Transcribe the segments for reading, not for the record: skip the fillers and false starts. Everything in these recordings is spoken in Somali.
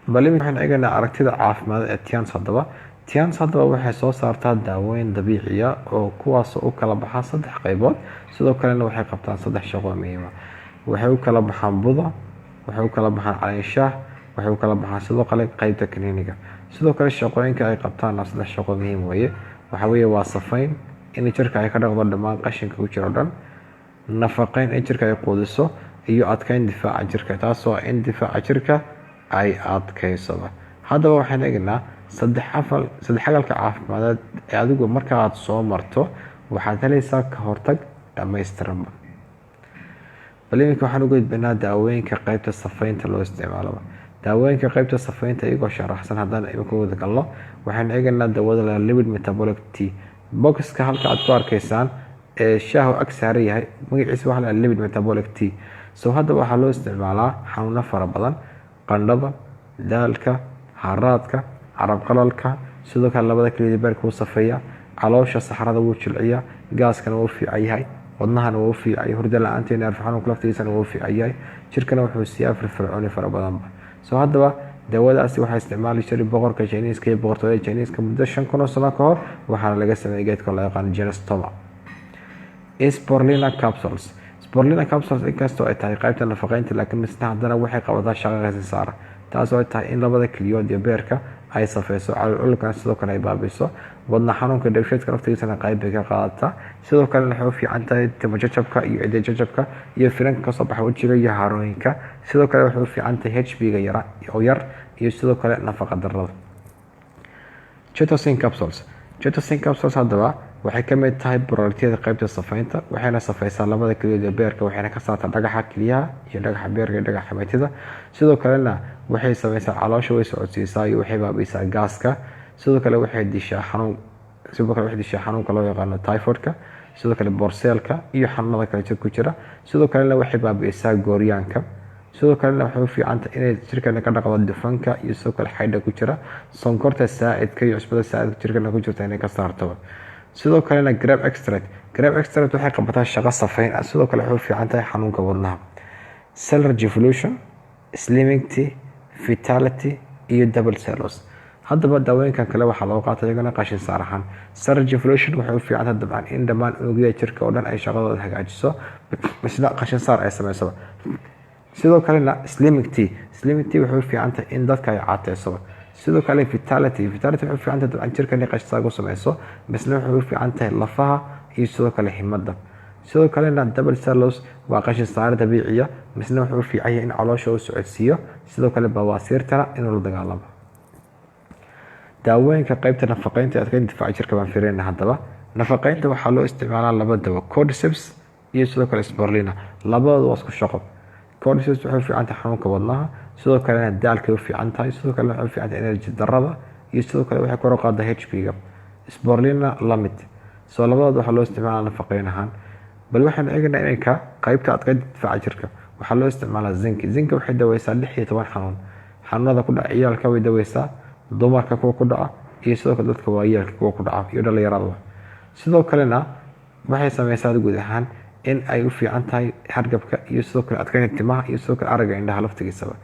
bal waxaan eegaynaa aragtida caafimaad ee Tians haddaba. Tians haddaba waxay soo saartaa daawooyin dabiici ah oo kuwaas u kala baxa saddex qaybood, sidoo kalena waxay qabtaan saddex shaqo muhiim ah. Waxay u kala baxaan buda, waxay u kala baxaan caleenshaah, waxay u kala baxaan sidoo kale qaybta kiniiniga. Sidoo kale shaqooyinka ay qabtaan saddex shaqo muhiim weeye. Waxa weeye waa safayn in jirka ay ka dhaqdo dhammaan qashinka ku jira dhan, nafaqeyn in jirka ay quudiso, iyo adkeyn difaaca jirka, taasoo in difaaca jirka ay adkeysado. Haddaba waxaan eegnaa saddex xagalka caafimaad ee adigu marka aad soo marto waxaad helaysaa ka hortag dhammaystiran. Baliinka waxaan u gudbinaa daawooyinka qaybta safaynta loo isticmaalo. Daawooyinka qaybta safaynta iyagoo sharaxsan haddaan imika wada galno, waxaan eegnaa daawada la lipid metabolic tea. Boxka halka aad ku arkaysaan ee shaahu ag saaran yahay magaciisa waxa la lipid metabolic tea. Haddaba waxaa loo isticmaalaa xanuuno fara badan, qandhada, daalka, haraadka, carab qalalka, sidoo kale labada keliyada beerka wuu safeeyaa, caloosha saxarada wuu jilciyaa, gaaskana wuu fiican yahay, wadnahana wuu fiican yahay, hurdo la'aanta iyo neerfa xanuunka laftiisana wuu fiican yahay, jirkana wuxuu siiyaa firfircooni fara badanba. Haddaba daawadaasi waxaa isticmaali jiray boqorka Chinese iyo boqortooyada Chinese muddo 5,000 sano ka hor, waxaana laga sameeyay geedka loo yaqaan Genistoma. Spirulina capsules. Spirulina capsules inkastoo ay tahay qaybta nafaqeynta, laakiin misna haddana waxay qabataa shaqo qeysi saara, taasoo ay tahay in labada keliyood iyo beerka ay safeyso, caloolkana sidoo kale ay baabi'iso, wadna xanuunka dheefshiidka laftiisana qayb bay ka qaadataa. Sidoo kale waxay u fiican tahay timo jajabka iyo ciddi jajabka iyo finanka ka soo baxa wajiga iyo harooyinka. Sidoo kale waxay u fiican tahay HB-ga yar iyo sidoo kale nafaqa darrada. Chitosan capsules. Chitosan capsules haddaba waxay ka mid tahay borotiinada qaybta safaynta, waxayna safeysaa labada keliyood ee beerka, waxayna ka saartaa dhagaxa keliyaha iyo dhagaxa beerka iyo dhagaxa xameetida. Sidoo kalena waxay sameysaa caloosha way socodsiisaa iyo waxay baabi'isaa gaaska. Sidoo kale waxay dishaa xanuunka loo yaqaan typhoidka, sidoo kale borseelka iyo xanuunada kale jirka ku jira. Sidoo kalena waxay baabi'isaa gooryaanka. Sidoo kalena waxay u fiican tahay inay jirka ka dhaqdo dufanka iyo sidoo kale xaydha ku jira, sonkorta saa'idka iyo cusbada saa'idka jirka ku jirta inay ka saarto. Sidoo kalena grape extract waxay qabataa shaqo safayn ah, sidoo kale waxay u fiican tahay xanuunka wadnaha. Cellular revolution, slimming tea, vitality iyo double cellulose. Haddaba daawooyinkan kale waxaa loo qaatay iyagana qashin saar ahaan. Cellular revolution waxay u fiican tahay dabcan in dhammaan unugyada jirka oo dhan ay shaqadooda hagaajiso, misna qashin saar ay sameyso. Sidoo kalena slimming tea waxay u fiican tahay in dadka ay caateyso. Sidoo kale vitality waxay u fiican tahay dabcan jirka inay qashin saar ku sameyso, misna waxay u fiican tahay lafaha iyo sidoo kale himada. Sidoo kalena double cellulose waa qashin saar dabiici ah, misna wuxuu u fiican yahay in caloosha uu socodsiiyo, sidoo kale bawaasiirtana inuu la dagaalamo. Daawooyinka qaybta nafaqeynta ee adkeynta difaaca jirka baan fiirinaa. Haddaba nafaqeynta waxaa loo isticmaalaa laba daawo, cordyceps iyo sidoo kale spirulina. Labadoodu waa isku shaqo. Cordyceps waxay u fiican tahay xanuunka wadnaha, sidoo kalena daalka u fiican tahay, sidoo kale waxay u fiican tahay energy darrada iyo sidoo kale waxay kor u qaadaa HB-ga. Spirulina lamid. Labadoodu waxaa loo isticmaalaa nafaqeyn ahaan. Bal waxaan eegnaa inka qaybta adkeynta difaaca jirka waxaa loo isticmaalaa zinc waxay daweysaa 16 xanuunada ku dhaca ciyaalka, way daweysaa dumarka kuwa ku dhaca iyo sidoo kale dadka waayeelka kuwa ku dhaca iyo dhalinyarada. Sidoo kalena waxay sameysaa guud ahaan in ay u fiican tahay hargabka iyo sidoo kale adkeynta timaha iyo sidoo kale aragga indhaha laftigiisaba.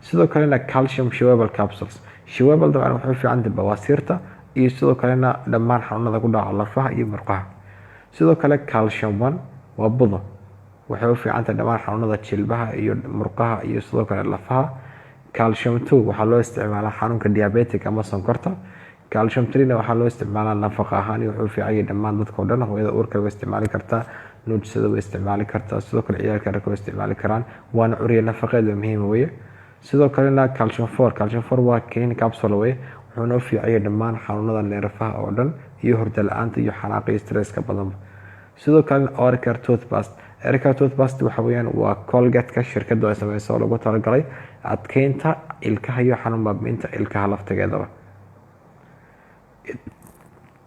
Sidoo kalena calcium chewable capsules dabcan waxay u fiican tahay bawaasiirta iyo sidoo kalena dhammaan xanuunada ku dhaca lafaha iyo murqaha. Sidoo kale calcium 1 waa budo, waxay u fiican tahay dhammaan xanuunada jilbaha iyo murqaha iyo sidoo kale lafaha. Calcium 2 waxaa loo isticmaalaa xanuunka diabetic ama sonkorta. Calcium 3 waxaa loo isticmaalaa nafaqa ahaan iyo wuxuu u fiican yahay dhammaan dadka oo dhan. Hooyada uurka way isticmaali kartaa, nuujisada way isticmaali kartaa, sidoo kale ciyaalka ragga way isticmaali karaan, waana curiye nafaqeed oo muhiim weeye. Sidoo kalena calcium 4 waa kiniin capsule weeye, wuxuuna u fiican yahay dhammaan xanuunada neerfaha oo dhan iyo hurdo la'aanta iyo xanaaqa iyo stresska badan. Sidoo kale Oral-Care toothpaste waxa weeyaan waa Colgate-ka shirkaddu ay sameyso oo lagu talagalay adkeynta ilkaha iyo xanuun baabi'inta ilkaha laftigeedaba.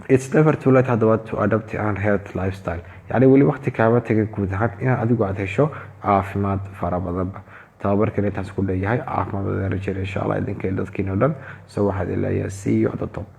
It's never too late haddaba to adapt an health lifestyle. Yani weli waqti kaaba tagay guud ahaan inaad adigu aad hesho caafimaad fara badanba. tababarkan intaas ku leeyahay caafimaad badan rajayna insha Allah idinka dadkiina oo dhan. Waxaad ilaahay see you at the top.